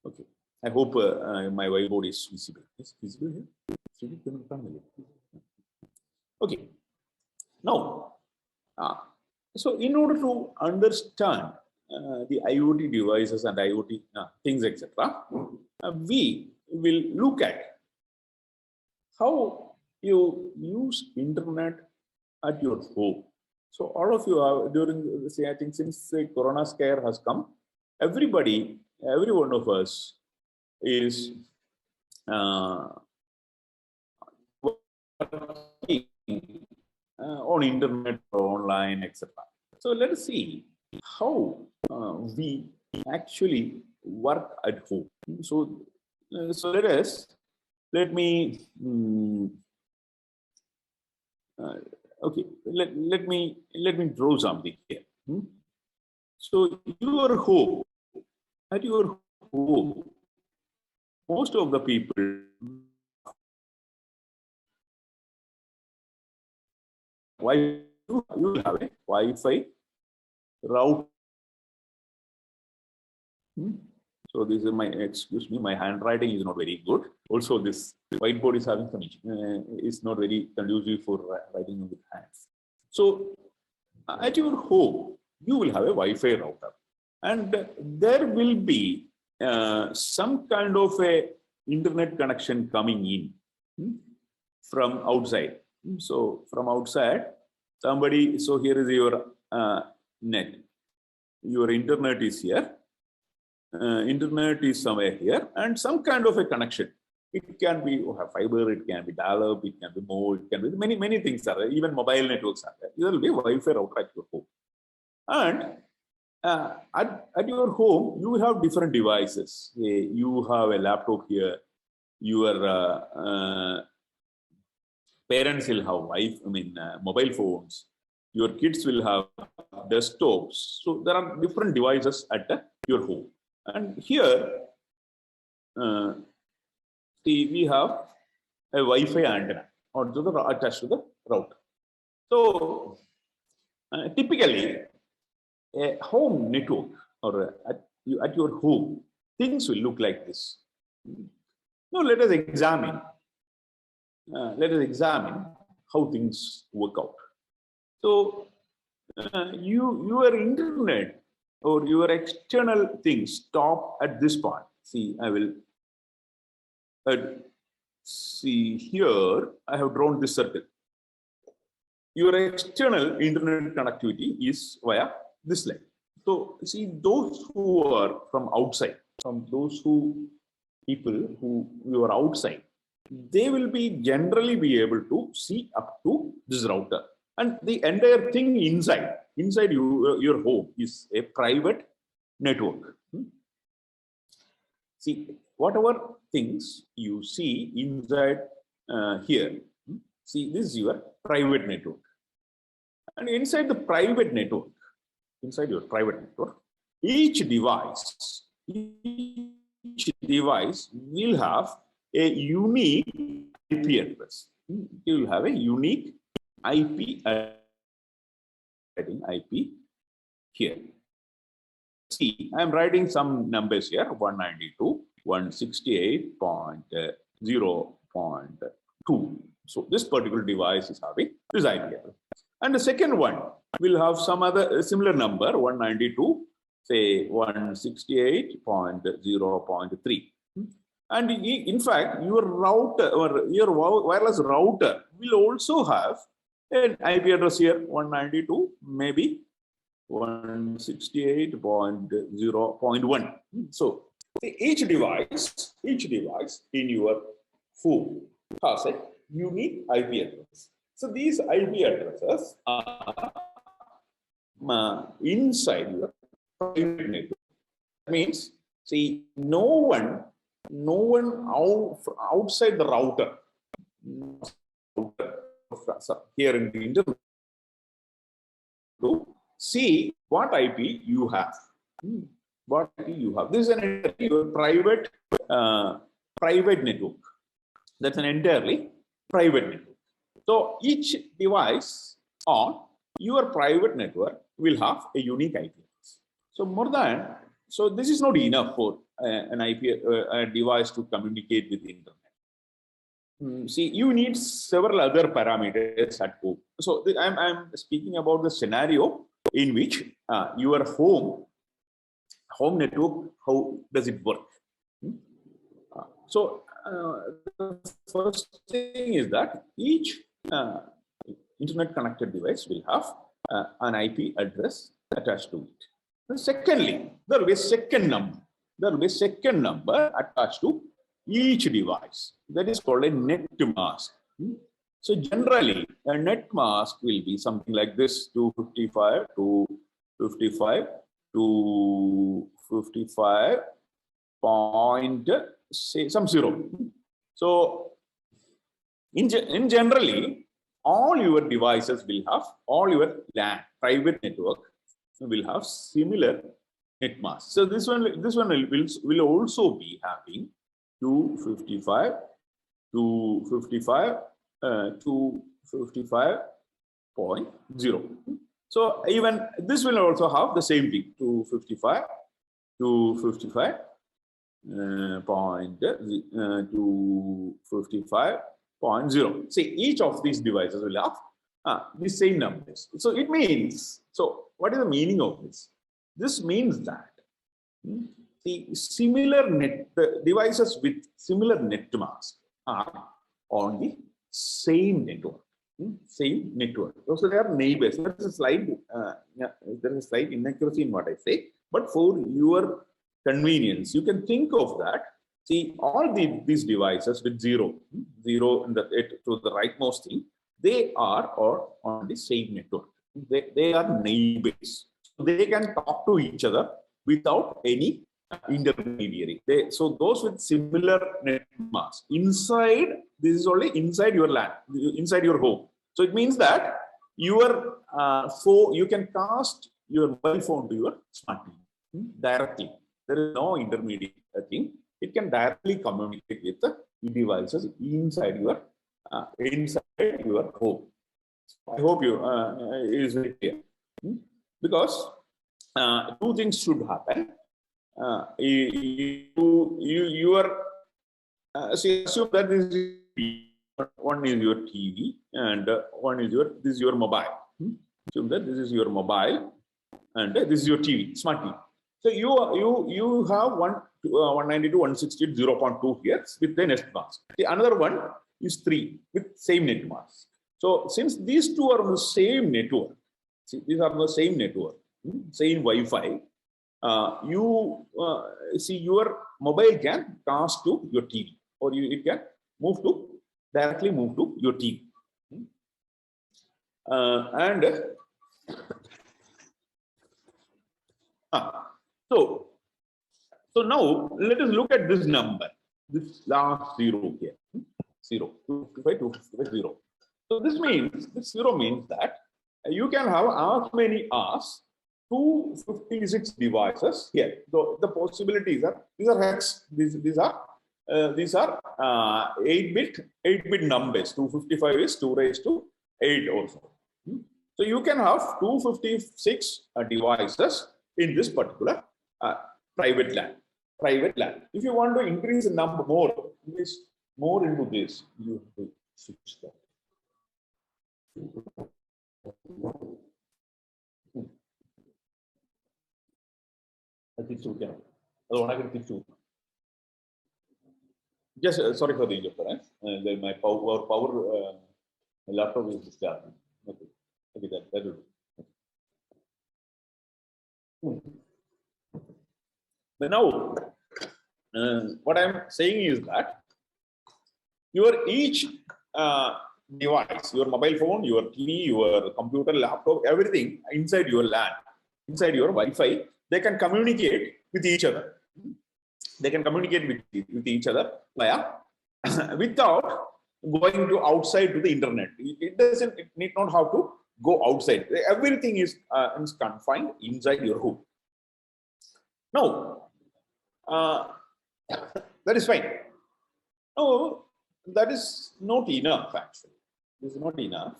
Okay. I hope my whiteboard is visible. Is visible here? Okay. Now, so in order to understand the IoT devices and IoT things, etc., we will look at how you use internet at your home. So all of you are during, say, I think since the Corona scare has come, every one of us is working on internet or online, etc. So let us see how we actually work at home. So, let me okay. Let me draw something here. So at your home, most of the people you have a Wi-Fi router. So this is excuse me, my handwriting is not very good. Also, this whiteboard is having some is not very conducive for writing with hands. So at your home, you will have a Wi-Fi router, and there will be some kind of a internet connection coming in from outside. So from outside, somebody. So here is your net. Your internet is here. Internet is somewhere here, and some kind of a connection. It can be fiber, it can be dial-up, it can be more, it can be many things are there. Even mobile networks are there. There will be a Wi-Fi router at your home, and at your home you have different devices. You have a laptop here. Your parents will have mobile phones. Your kids will have desktops. So there are different devices at your home. And here, see, we have a Wi-Fi antenna attached to the router. So typically, a home network or at your home, things will look like this. Now let us examine. How things work out. So your internet or your external things stop at this point. See, I will see here. I have drawn this circle. Your external internet connectivity is via this line. So see, those who are from outside, people who are outside, they will generally be able to see up to this router. And the entire thing inside your home is a private network. See, whatever things you see inside here, see, this is your private network. And inside your private network, each device will have a unique IP address. You will have a unique IP here. See, I'm writing some numbers here: 192.168.0.2. So this particular device is having this IP address, and the second one will have some other similar number: 192, say 168.0.3. And in fact, your router or your wireless router will also have an IP address here: 192, maybe 168.0.1. So each device in your home has a unique IP address. So these IP addresses are inside your private network. That means, see, no one outside the router here in the internet to see what IP you have. This is your private network. That's an entirely private network. So each device on your private network will have a unique IP. So this is not enough for an IP device to communicate with the internet. See, you need several other parameters at home. So I'm speaking about the scenario in which your home network, how does it work? So the first thing is that each internet connected device will have an IP address attached to it. And secondly, there will be a second number. There will be a second number attached to each device. That is called a net mask. So generally, a net mask will be something like this: 255 to 55 to 55 point say some 0. So in generally, all your devices will have, all your LAN private network will have similar net mask. So this one will also be having 255 to 55 to 55.0. So even this will also have the same thing: 255 to 55 to 55.0. See, each of these devices will have the same numbers. So it means, so what is the meaning of this? This means that the devices with similar net mask are on the same network. Same network. So they are neighbors. There is a slight inaccuracy in what I say, but for your convenience, you can think of that. See, all these devices with zero in the to the rightmost thing, they are all on the same network. They are neighbors. So they can talk to each other without any intermediary. So those with similar net mask inside, this is only inside your LAN, inside your home. So it means that your you can cast your mobile phone to your smart TV directly. There is no intermediate thing. It can directly communicate with the devices inside your home. I hope you it is very clear. Because two things should happen. Assume that this is one is your TV and one is this is your mobile. Assume that this is your mobile and this is your TV, smart TV. So you have 192.168 0.2 here with the net mask. The another one is 3 with same net mask. So since these two are on the same network, these are the same network, same Wi-Fi. See, your mobile can cast to your TV, or it can directly move to your TV. So now let us look at this number, this last 0 here, 0, 255, 255, 0. So this 0 means that you can have as many as 256 devices here. So the possibilities are, these are hex, these are 8-bit numbers. 255 is 2 raised to 8 also. So you can have 256 devices in this particular private LAN. If you want to increase the number more into this, you have to switch that. Just sorry for the interference. My power laptop is discharging. Okay, that will do. But now, what I'm saying is that your each device, your mobile phone, your TV, your computer, laptop, everything inside your LAN, inside your Wi-Fi, they can communicate with each other. They can communicate with each other via without going to outside to the internet. It need not have to go outside. Everything is confined inside your home. No, that is fine. No, that is not enough actually. This is not enough.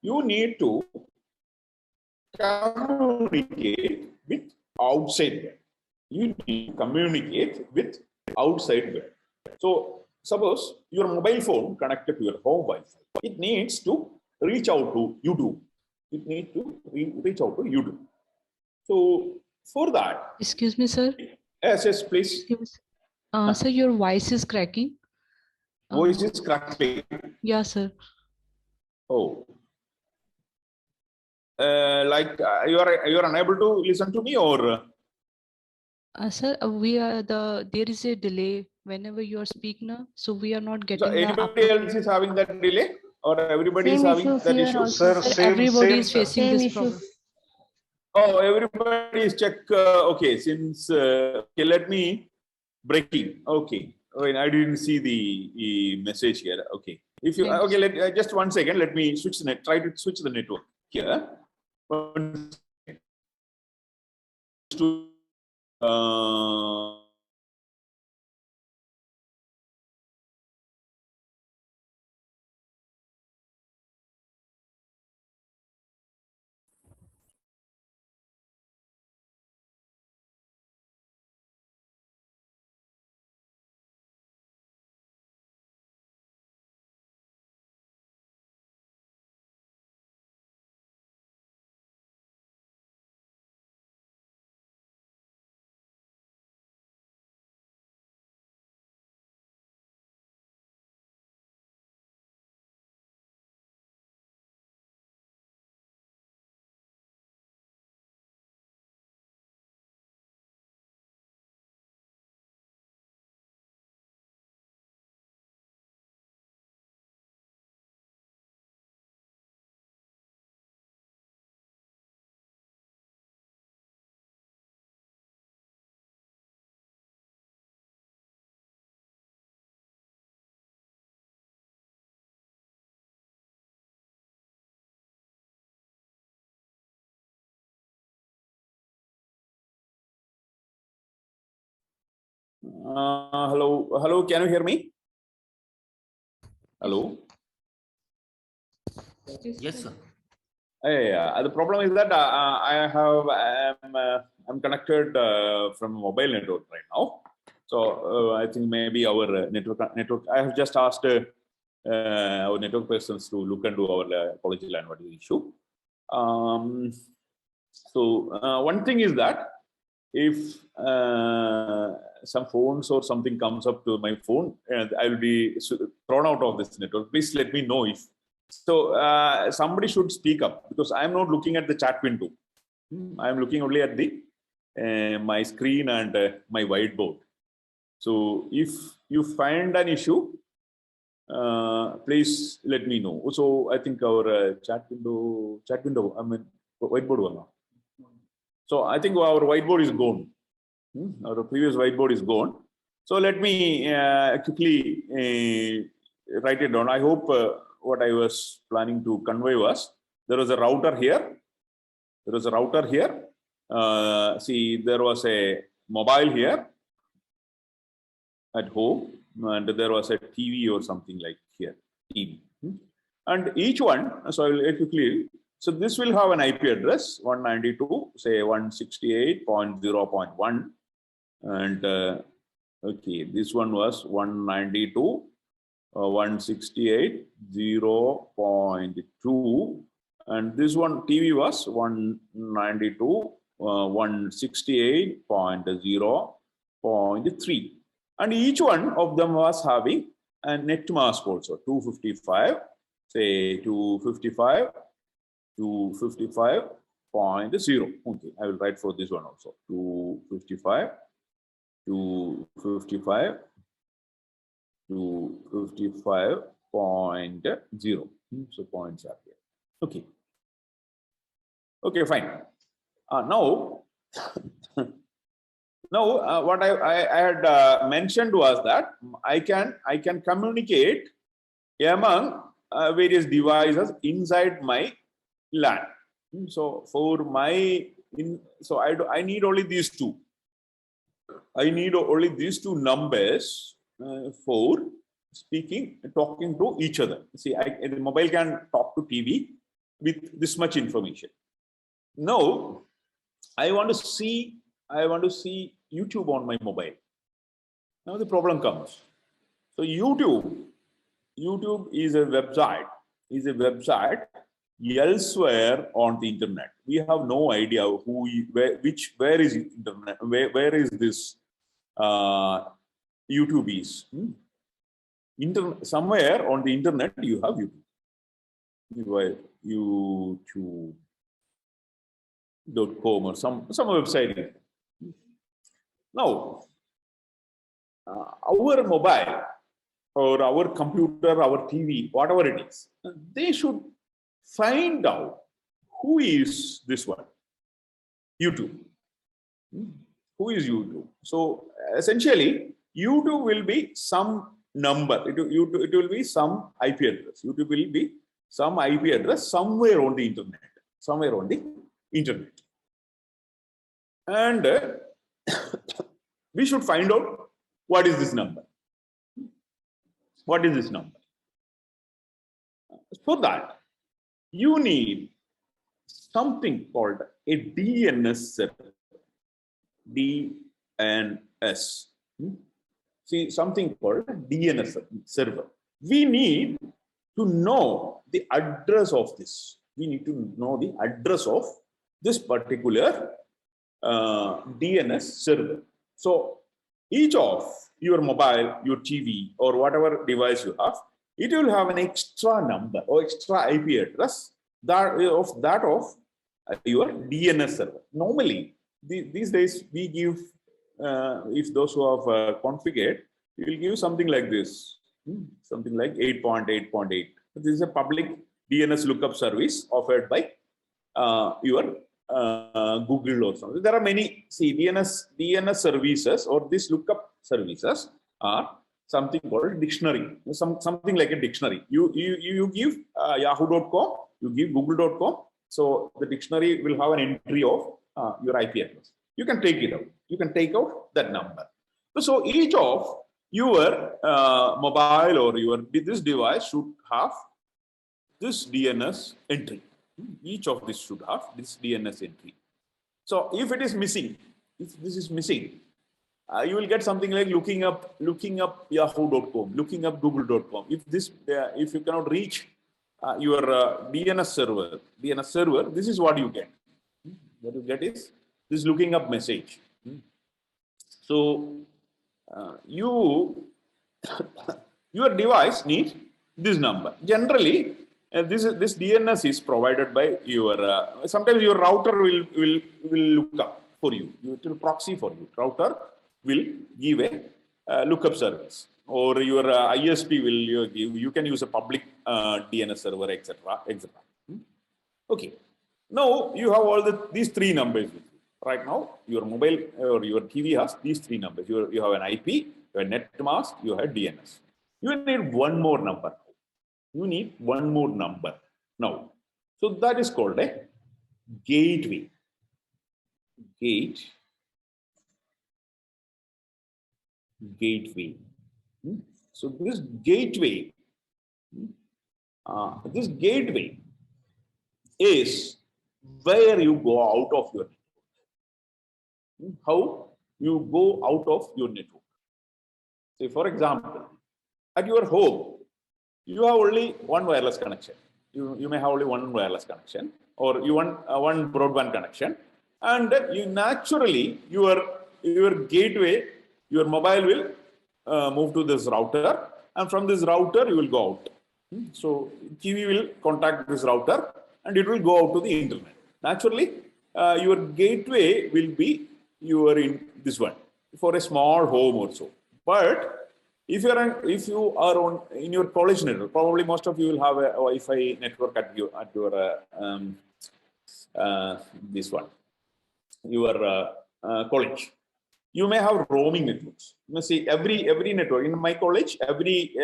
You need to communicate with outside. you need to communicate with outside world. So suppose your mobile phone connected to your home Wi-Fi, it needs to reach out to YouTube. It needs to reach out to YouTube. So for that, Excuse me, sir. yes, please. Sir, your voice is cracking. Voice is cracking. Yeah, sir. Oh, you are unable to listen to me, or? Sir, there is a delay whenever you are speaking now, so we are not getting. So anybody else is having that delay, or everybody is having that issue? Sir, everybody is facing same this issue. problem. Oh, everybody is check. Okay, since okay, let me breaking. Okay, I didn't see the message here. Okay, if you okay, let just 1 second. Let me switch the net. Try to switch the network here. Hello. Can you hear me? Hello. Yes, sir. Yeah. The problem is that I'm connected from mobile network right now. So I think maybe our network. I have just asked our network persons to look into our apology line. What is the issue? So one thing is that if some phones or something comes up to my phone, I will be thrown out of this network. Please let me know if. So somebody should speak up, because I'm not looking at the chat window. I'm looking only at the my screen and my whiteboard. So if you find an issue, please let me know. So I think our chat window, I mean whiteboard one now. So I think our whiteboard is gone. Our previous whiteboard is gone. So let me quickly write it down. I hope what I was planning to convey was, there was a router here. There was a router here. See, there was a mobile here at home, and there was a TV or something like here, TV. And each one, so I will quickly. So this will have an IP address 192, say 168.0.1, and okay, this one was 192, 168.0.2, and this one TV was 192, 168.0.3, and each one of them was having a net mask also 255, say 255. 255.0. Okay, I will write for this one also. 255, 255, 255.0. So points are here. Okay. Okay, fine. Now, what I had mentioned was that I can communicate among various devices inside my LAN. So for my so I need only these two. I need only these two numbers for talking to each other. See, the mobile can talk to TV with this much information. Now I want to see YouTube on my mobile. Now the problem comes. So YouTube is a website, elsewhere on the internet. We have no idea where is internet, where is this YouTube is. Somewhere on the internet you have YouTube. YouTube.com or some website. Now, our mobile or our computer, our TV, whatever it is, they should find out who is this one, YouTube. Who is YouTube? So essentially, YouTube will be some number. It will be some IP address. YouTube will be some IP address somewhere on the internet. And we should find out what is this number. For that, you need something called a DNS server. DNS. See, something called DNS server. We need to know the address of this. We need to know the address of this particular DNS server. So each of your mobile, your TV, or whatever device you have, it will have an extra number or extra IP address of your DNS server. Normally, these days we give, if those who have configured, we will give something like this, something like 8.8.8. This is a public DNS lookup service offered by your Google or something. There are many. See, DNS services or these lookup services are something called dictionary. Something like a dictionary. You give yahoo.com, you give google.com. So the dictionary will have an entry of your IP address. You can take it out. You can take out that number. So each of your mobile or this device should have this DNS entry. Each of this should have this DNS entry. So if it is missing, if this is missing, you will get something like looking up yahoo.com, looking up google.com. If you cannot reach your DNS server, this is what you get. What you get is this looking up message. So your device needs this number. Generally, this DNS is provided by your. Sometimes your router will look up for you. It will proxy for you. Router will give a lookup service, or your ISP will give. You can use a public DNS server, etc., etc. Okay. Now you have all these three numbers. Right now, your mobile or your TV has these three numbers. You have an IP, you have a net mask, you have DNS. You need one more number. Now. So that is called a gateway. Gateway. So this gateway is where you go out of your network. How you go out of your network. Say, for example, at your home, you have only one wireless connection. You may have only one wireless connection, or you want one broadband connection, and you naturally your gateway, your mobile will move to this router, and from this router you will go out. So TV will contact this router, and it will go out to the internet. Naturally, your gateway will be in this one for a small home also. But if you are in your college network, probably most of you will have a Wi-Fi network at your this one, your college. You may have roaming networks. You may see every network in my college. Every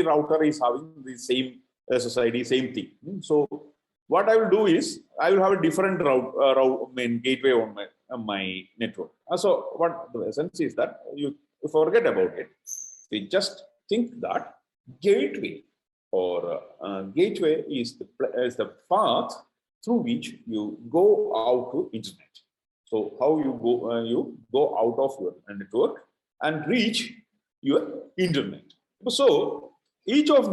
router is having the same SSID, same thing. So what I will do is I will have a different gateway on my network. So what the essence is that you forget about it. We just think that gateway is the path through which you go out to internet. So how you go out of your network and reach your internet. So each of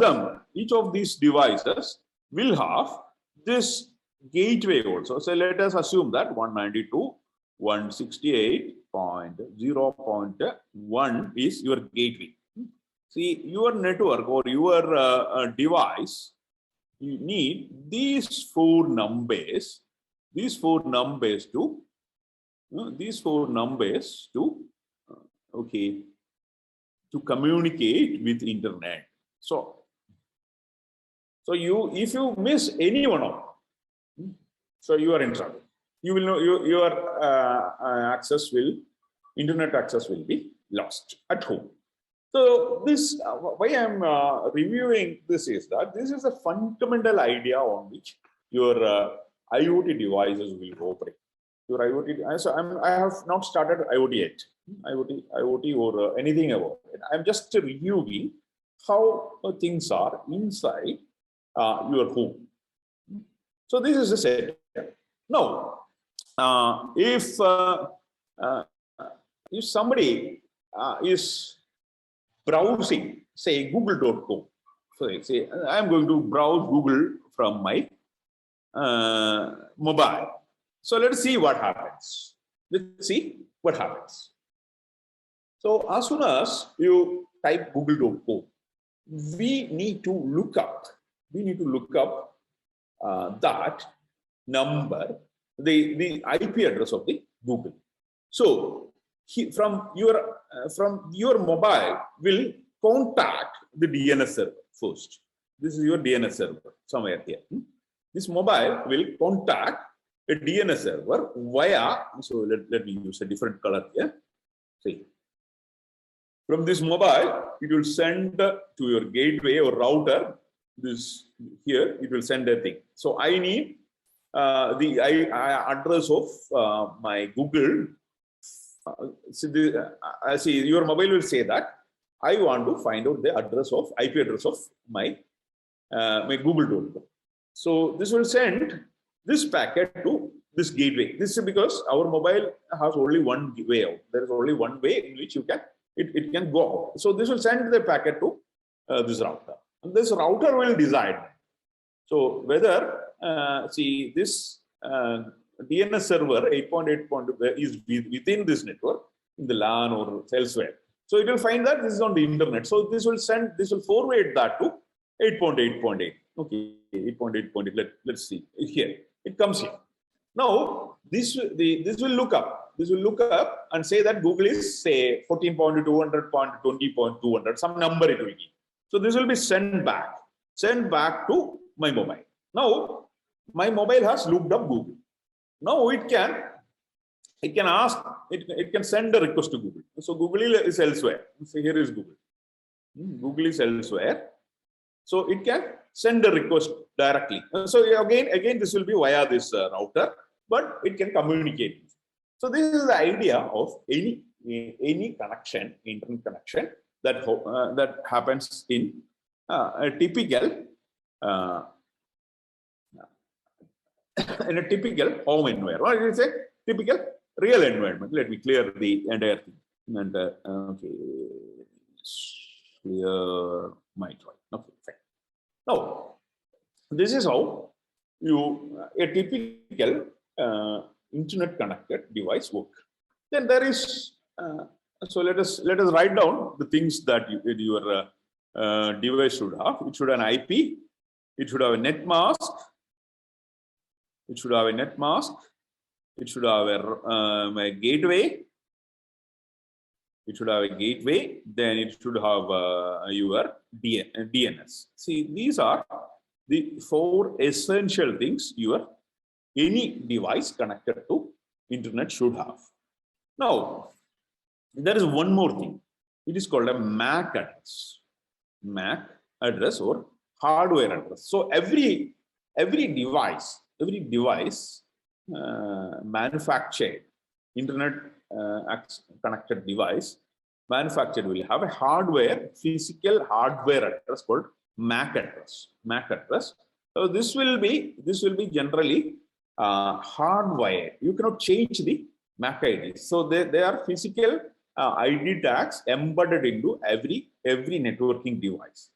these devices will have this gateway also. So let us assume that 192.168.0.1 is your gateway. See, your network or your device, you need these four numbers to okay, to communicate with internet. So if you miss any one of them, so you are in trouble. You will know your internet access will be lost at home. So this why I'm reviewing this is that this is a fundamental idea on which your IoT devices will operate. Your IoT. So I have not started IoT yet. IoT or anything about it. I'm just reviewing how things are inside your home. So this is the setup. Now, if somebody is browsing, say google.com, so say I'm going to browse Google from my mobile. So let's see what happens. Let's see what happens. So as soon as you type google.com, we need to look up that number, the IP address of the Google. So from your mobile will contact the DNS server first. This is your DNS server somewhere here. This mobile will contact a DNS server via, so let me use a different color here. See, from this mobile, it will send to your gateway or router. This here, it will send a thing. So I need the address of my Google. See, your mobile will say that I want to find out the IP address of my Google.com. So this will send this packet to this gateway. This is because our mobile has only one way out. There is only one way in which it can go out. So this will send the packet to this router. And this router will decide. So whether see this DNS server 8.8 is within this network in the LAN or elsewhere. So it will find that this is on the internet. So this will forward that to 8.8.8. Okay, 8.8.8. Let's see here. It comes here. Now this will look up. This will look up and say that Google is say 14.200.20.200, some number it will give. So this will be sent back to my mobile. Now my mobile has looked up Google. Now it can send a request to Google. So Google is elsewhere. So here is Google. Google is elsewhere. So it can send a request directly. So again this will be via this router, but it can communicate. So this is the idea of any connection, internet connection that happens in a typical in a typical home environment. What is a typical real environment? Let me clear the entire thing. And okay, clear my choice. Okay, fine. Now, this is how a typical internet connected device work. Then there is so let us write down the things that your device should have. It should have an IP. It should have a net mask. It should have a net mask. It should have a gateway. It should have a gateway. Then it should have your DNS. See, these are the four essential things any device connected to internet should have. Now, there is one more thing. It is called a MAC address. MAC address or hardware address. So every device manufactured internet connected device manufactured will have a physical hardware address called MAC address. So this will be generally hardwired. You cannot change the MAC IDs. So they are physical ID tags embedded into every networking device.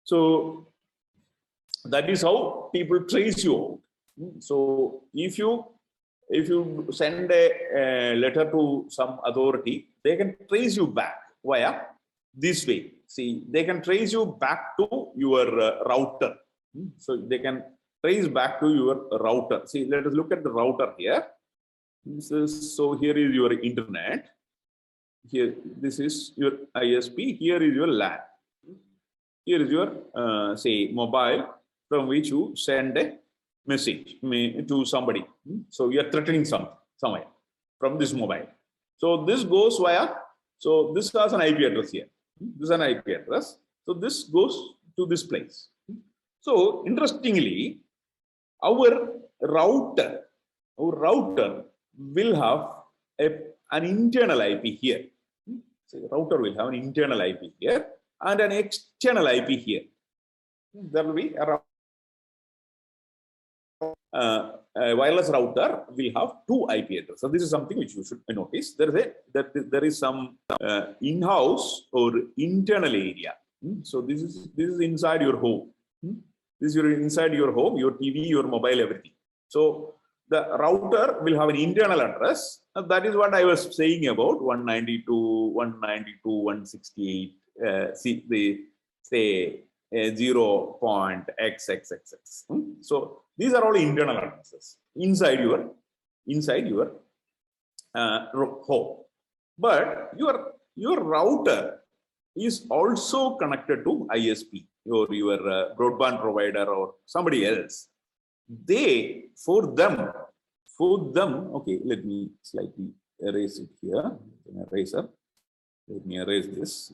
So that is how people trace you out. So if you send a letter to some authority, they can trace you back via this way. See, they can trace you back to your router. So they can trace back to your router. See, let us look at the router here. So here is your internet. Here, this is your ISP. Here is your LAN. Here is your say mobile from which you send a message to somebody. So you are threatening somewhere from this mobile. So this goes via. So this has an IP address here. This is an IP address. So this goes to this place. So interestingly, our router will have an internal IP here. So the router will have an internal IP here and an external IP here. There will be a wireless router will have two IP addresses. So this is something which you should notice. There is some in-house or internal area. So this is inside your home. This is inside your home, your TV, your mobile, everything. So the router will have an internal address. That is what I was saying about 192.168. See the say 0.xxxx. So these are all internal addresses inside your home. But your router is also connected to ISP or your broadband provider or somebody else. For them, okay, let me slightly erase it here. Eraser. Let me erase this.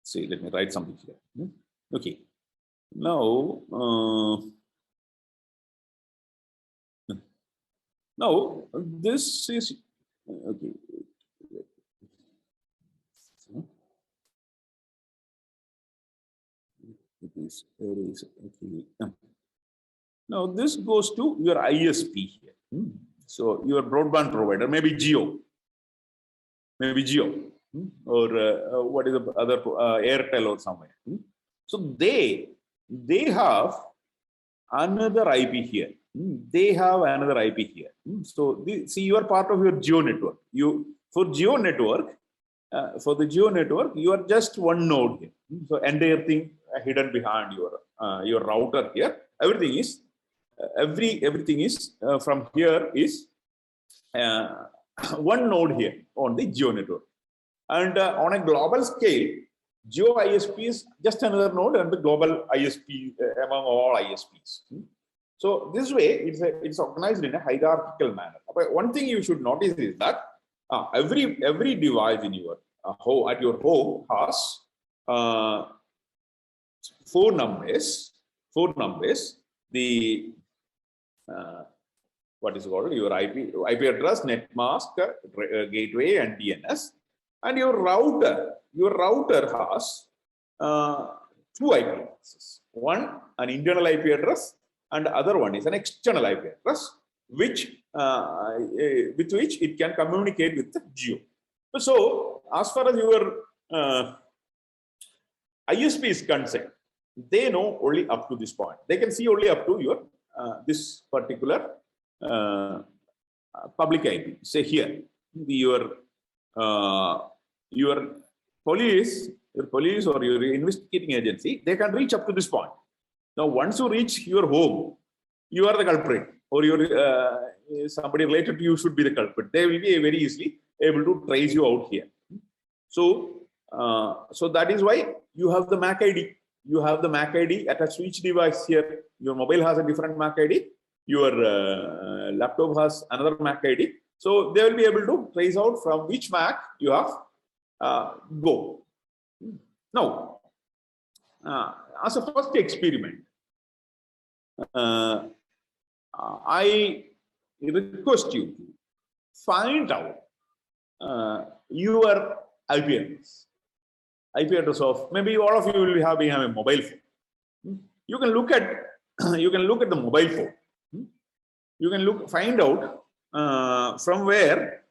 See, let me write something here. Okay. Now, this is okay. It is erase. Okay. Now this goes to your ISP here. So your broadband provider, maybe Geo, or what is the other Airtel or somewhere. So they have another IP here. They have another IP here. So see, you are part of your Geo network. For the Geo network, you are just one node here. So entire thing hidden behind your router here. Everything is from here is one node here on the Geo network. And on a global scale, Geo ISP is just another node and the global ISP among all ISPs. So this way, it's organized in a hierarchical manner. But one thing you should notice is that every device in your home at your home has four numbers. The what is called your IP address, net mask, gateway, and DNS. And your router has two IP addresses. One, an internal IP address, and the other one is an external IP address, with which it can communicate with the Geo. So, as far as your ISP is concerned, they know only up to this point. They can see only up to your this particular public IP. Say here, your police or your investigating agency, they can reach up to this point. Now, once you reach your home, you are the culprit, or your somebody related to you should be the culprit. They will be very easily able to trace you out here. So, so that is why you have the MAC ID. You have the MAC ID attached to each device here. Your mobile has a different MAC ID. Your laptop has another MAC ID. So they will be able to trace out from which MAC you have go. Now, as a first experiment, I request you to find out your IP address of, maybe all of you will be having a mobile phone. You can look at the mobile phone. You can find out from where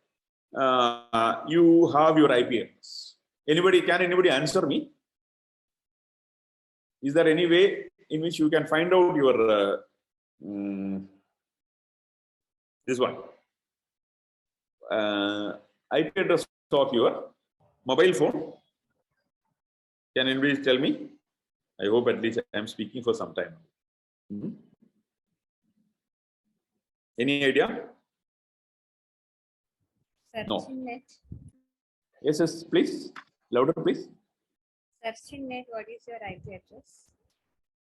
you have your IP address. Can anybody answer me? Is there any way in which you can find out your this one IP address of your mobile phone? Can anybody tell me? I hope at least I am speaking for some time. Any idea? No. Net. Yes, please. Louder, please. Search in net, what is your IP address?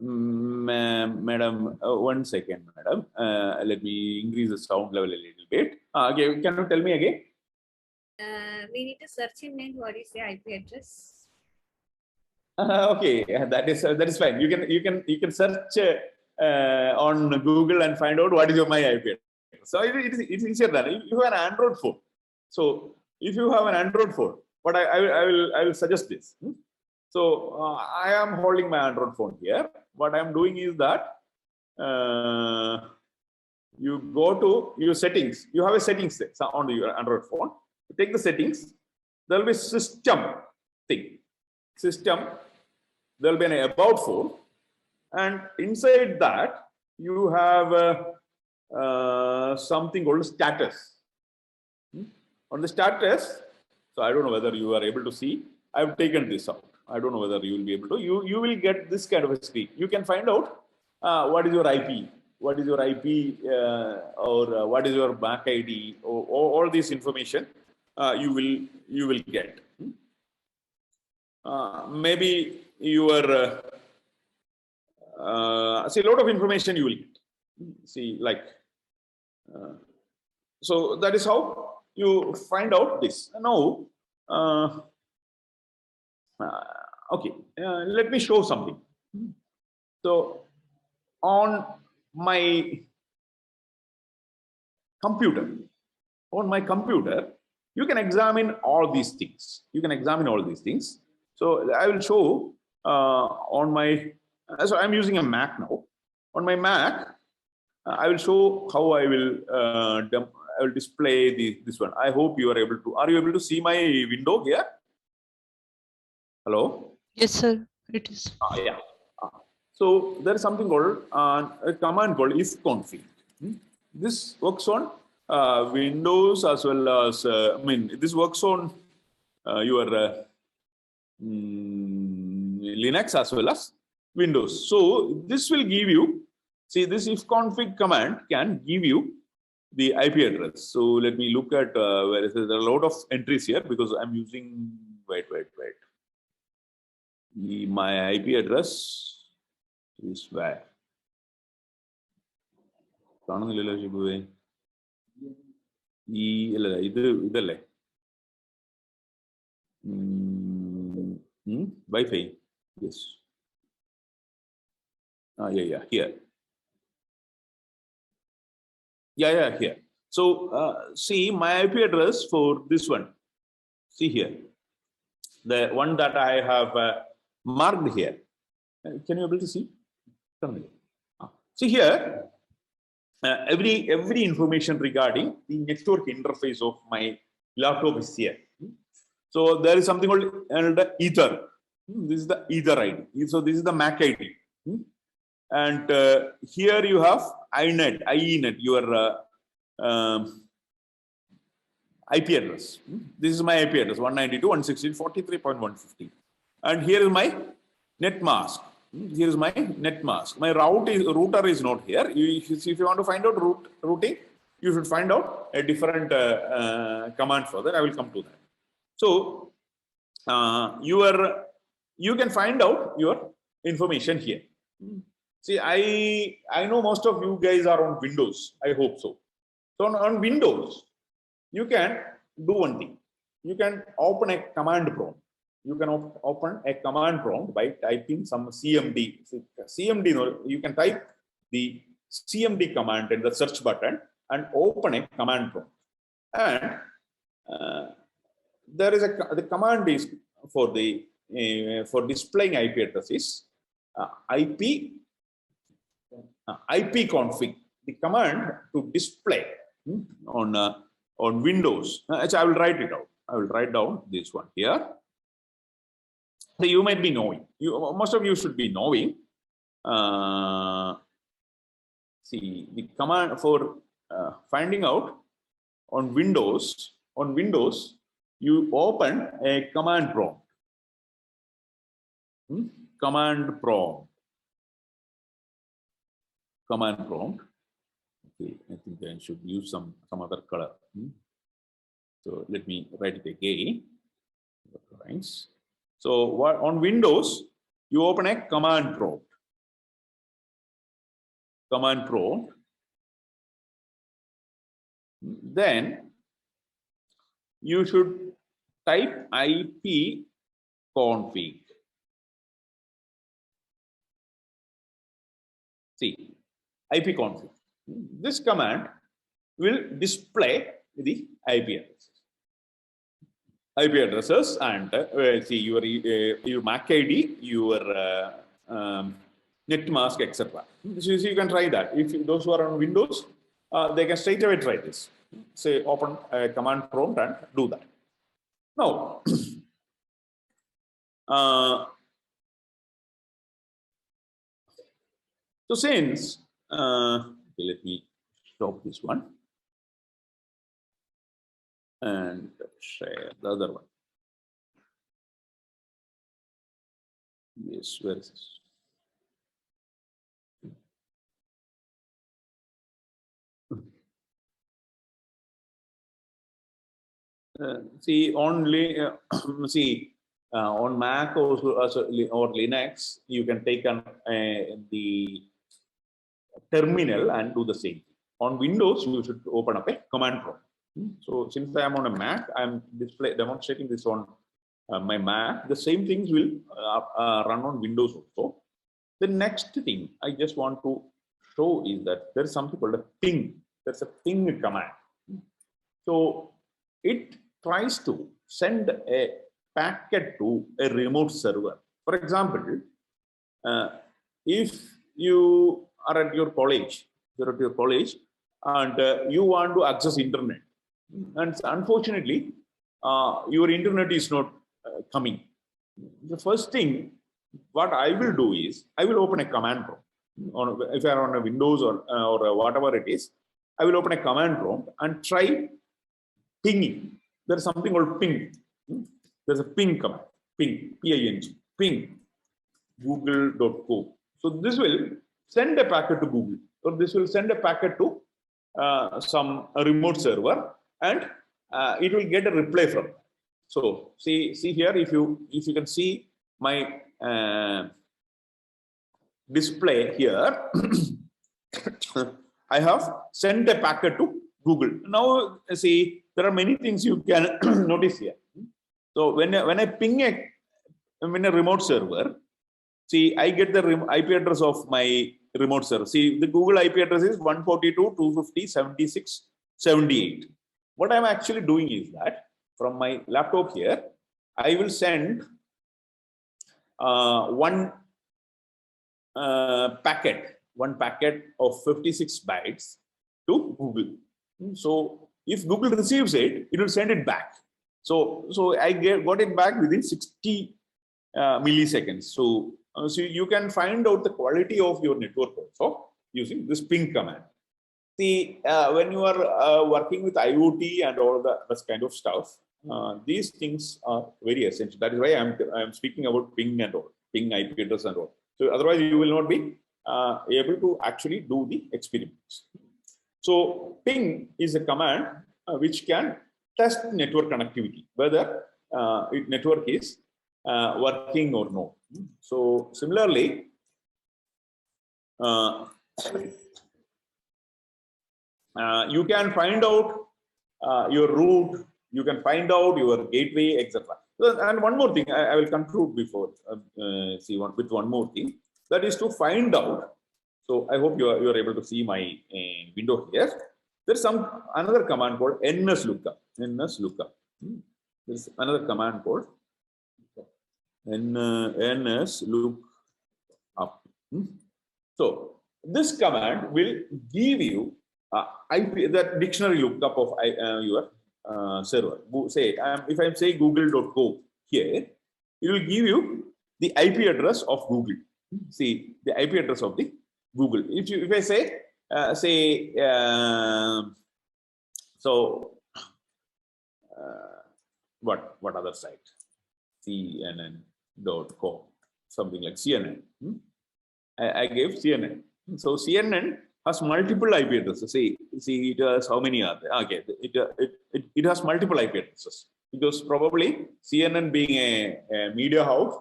Madam, 1 second, madam. Let me increase the sound level a little bit. Okay, can you tell me again? We need to search in net, what is the IP address? Okay, that is fine. You can search on Google and find out what is my IP address. So it's easier than if you have an Android phone. So if you have an Android phone, but I will suggest this. So I am holding my Android phone here. What I am doing is that you go to your settings. You have a settings on your Android phone. You take the settings. There will be system thing. System. There will be an about phone, and inside that you have something called status. On the status, so I don't know whether you are able to see. I've taken this out. I don't know whether you will be able to. You will get this kind of a screen. You can find out what is your IP, what is your IP, or what is your MAC ID, or all this information you will get. Maybe your see, a lot of information you will get. See, like so that is how you find out this. Now, okay, let me show something. So, on my computer, you can examine all these things. So, I will show on my. So, I'm using a Mac now. On my Mac, I will show how I will display this one. I hope you are able to. Are you able to see my window here? Hello? Yes, sir. It is. Yeah. So there is something called a command called Ifconfig. This works on Windows as well as this works on your Linux as well as Windows. So this will give you. See, this Ifconfig command can give you the IP address. So let me look at where is there are a lot of entries here because I'm using wait. My IP address is where? Wi-Fi. Yes. Yeah, here. Yeah, here. So see my IP address for this one. See here, the one that I have marked here. Can you able to see? See here, every information regarding the network interface of my laptop is here. So there is something called Ether. This is the Ether ID. So this is the MAC ID. And here you have IENET, your IP address. This is my IP address, 192.168.43.150. And here is my net mask. Here is my net mask. My router is not here. If you want to find out routing, you should find out a different command for that. I will come to that. So you can find out your information here. See, I know most of you guys are on Windows. I hope so. So on Windows, you can do one thing. You can open a command prompt. You can open a command prompt by typing some CMD. You can type the CMD command in the search button and open a command prompt. And there is the command is for the for displaying IP addresses IP config. The command to display on Windows. So I will write it out. I will write down this one here. So you might be knowing. Most of you should be knowing. See the command for finding out on Windows. On Windows, you open a command prompt. Command prompt. Command prompt. Okay, I think I should use some other color. So let me write it again. So what on Windows, you open a command prompt. Command prompt. Then you should type Ifconfig. See, Ifconfig. This command will display the IP addresses. IP addresses and see your MAC ID, your netmask, etc. So you can try that. If those who are on Windows, they can straight away try this. Say open a command prompt and do that. Now, so since okay, let me stop this one and share the other one. Yes, where is this? See only see on Mac or Linux, you can take the terminal and do the same thing. On Windows, you should open up a command prompt. So since I am on a Mac, I am demonstrating this on my Mac. The same things will run on Windows also. The next thing I just want to show is that there is something called a ping. There's a ping command. So it tries to send a packet to a remote server. For example, if you are at your college, and you want to access internet, and unfortunately, your internet is not coming. The first thing what I will do is I will open a command prompt. If I are on a Windows or whatever it is, I will open a command prompt and try pinging. There's something called ping. There's a ping command. Ping, P-I-N-G, ping, google.co. So this will send a packet to Google, or this will send a packet to some remote server, and it will get a reply from it. So see here, if you can see my display here, I have sent a packet to Google. Now see, there are many things you can notice here. So when I ping a remote server, see, I get the IP address of my remote server. See, the Google IP address is 142.250.76.78. What I'm actually doing is that from my laptop here, I will send one packet of 56 bytes to Google. So if Google receives it, it will send it back. So I got it back within 60 milliseconds. So you can find out the quality of your network also using this ping command. See, when you are working with IoT and all this kind of stuff, these things are very essential. That is why I'm speaking about ping and all, ping IP address and all. So otherwise, you will not be able to actually do the experiments. So ping is a command which can test network connectivity, whether network is working or not. So similarly, you can find out your route, you can find out your gateway, etc. And one more thing, I will conclude before with one more thing, that is to find out. So I hope you are able to see my window here. There's another command called nslookup. nslookup. There's another command called nslookup. So this command will give you IP, that dictionary lookup of your server. Say, if I'm saying google.co here, it will give you the IP address of Google. See the IP address of the Google. If I say what other site? CNN.com, something like CNN. I gave CNN. So CNN has multiple IP addresses. See, it has how many are there? Okay, it has multiple IP addresses because probably CNN being a media house,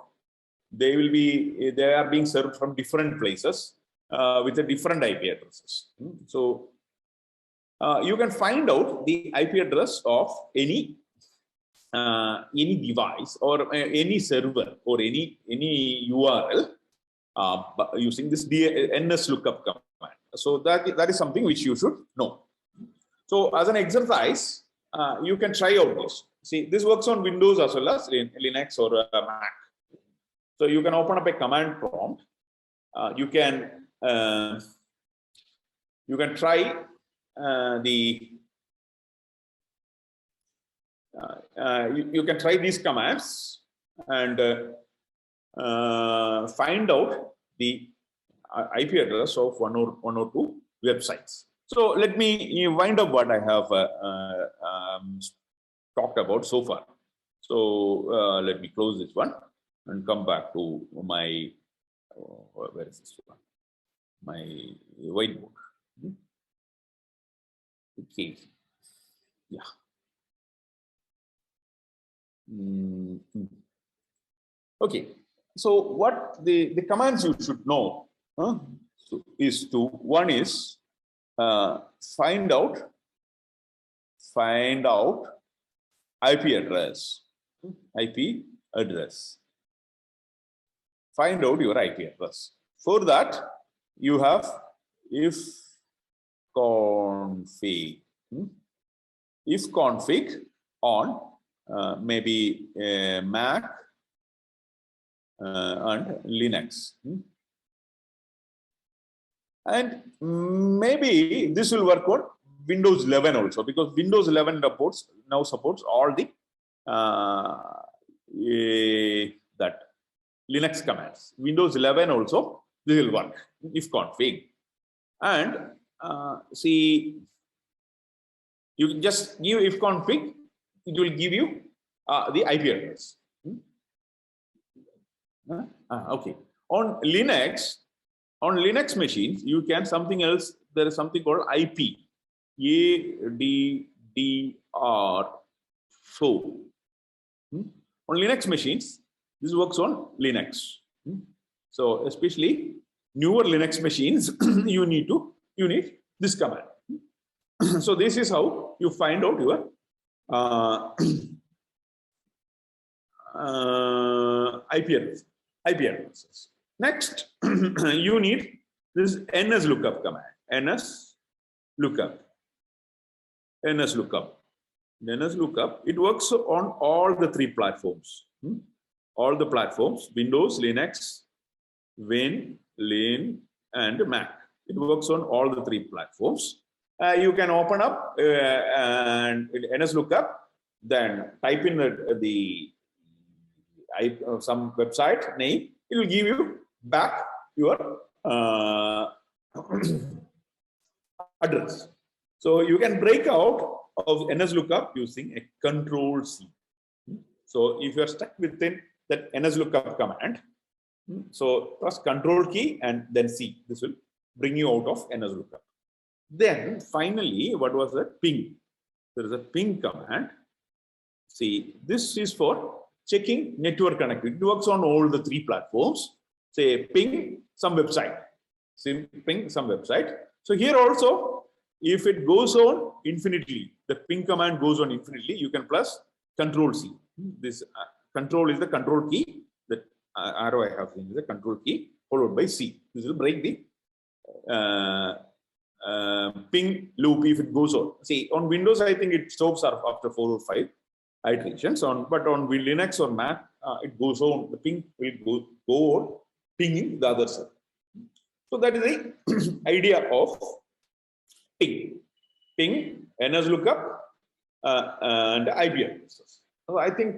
they are being served from different places with a different IP addresses. So you can find out the IP address of any device or any server or any URL using this NS lookup command. So that is something which you should know. So as an exercise, you can try out this. See, this works on Windows as well as Linux or Mac. So you can open up a command prompt. You can try you can try these commands and find out the IP address of one or two websites. So let me wind up what I have talked about so far. So let me close this one and come back to my where is this one? My whiteboard. Okay. Yeah. Okay. So what the commands you should know is one is find out IP address. Find out your IP address. For that, you have Ifconfig. Ifconfig on maybe Mac and Linux. And maybe this will work on Windows 11 also, because Windows 11 now supports all the that Linux commands. Windows 11 also this will work. Ifconfig, and see, you can just give ifconfig, it will give you the IP address. Okay. On Linux machines, you can something else. There is something called IP, ADDR. So on Linux machines, this works on Linux. So especially newer Linux machines, you need this command. So this is how you find out your IP addresses. Next, you need this NS lookup command. NS lookup. It works on all the three platforms. All the platforms: Windows, Linux, Win, Lin, and Mac. It works on all the three platforms. You can open up and NS lookup, then type in some website name. It will give you back your address. So you can break out of NS lookup using a Control C. So if you are stuck within that NS lookup command, so press Control key and then C. This will bring you out of NS lookup. Then finally, what was that? Ping. There is a ping command. See, this is for checking network connectivity. It works on all the three platforms. Say ping some website. Ping some website. So here also, if it goes on infinitely, the ping command goes on infinitely, you can press Control C. This control is the control key. The arrow I have seen is the control key followed by C. This will break the ping loop if it goes on. See, on Windows, I think it stops after 4 or 5 iterations. But on Linux or Mac, it goes on. The ping will go on pinging the other side. So that is the idea of ping, NS lookup, and IBM. So I think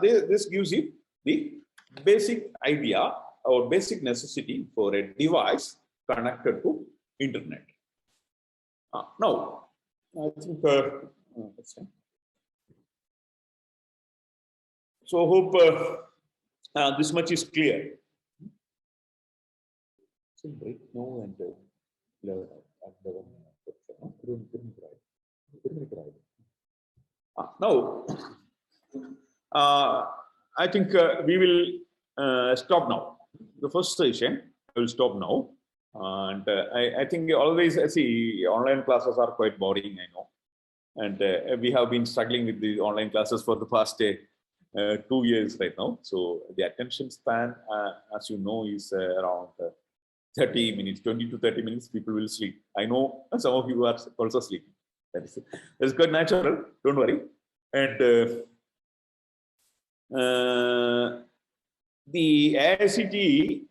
this gives you the basic idea or basic necessity for a device connected to internet. Now, I think so. Hope this much is clear. Right now and now, I think we will stop now. The first session I will stop now, and I think always see online classes are quite boring. I know, and we have been struggling with the online classes for the past 2 years right now. So the attention span, as you know, is around 30 minutes, 20 to 30 minutes. People will sleep. I know some of you are also sleeping. That's quite natural. Don't worry. And the AICTE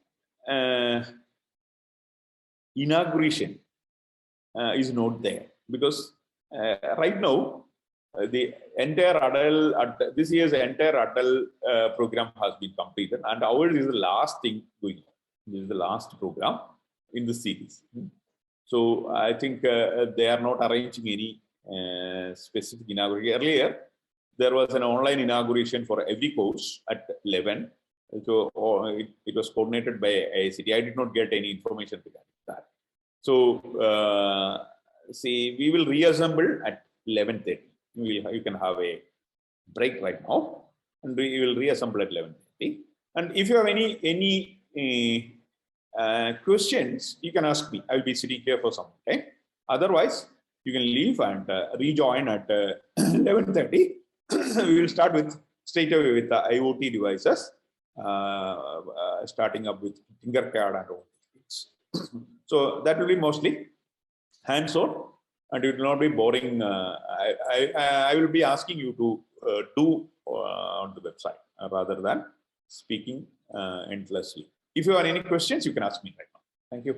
inauguration is not there because right now the entire ATAL, this year's entire ATAL program has been completed, and ours is the last thing going on. This is the last program in the series. So I think they are not arranging any specific inauguration. Earlier, there was an online inauguration for every course at 11. So it was coordinated by AICTE. I did not get any information regarding that. So see, we will reassemble at 11:30. You can have a break right now, and we will reassemble at 11:30. And if you have any questions, you can ask me. I will be sitting here for some time. Otherwise, you can leave and rejoin at 11:30. We will start with straight away with the IoT devices, starting up with Tinkercad and all things. So that will be mostly hands-on, and it will not be boring. I will be asking you to do on the website rather than speaking endlessly. If you have any questions, you can ask me right now. Thank you.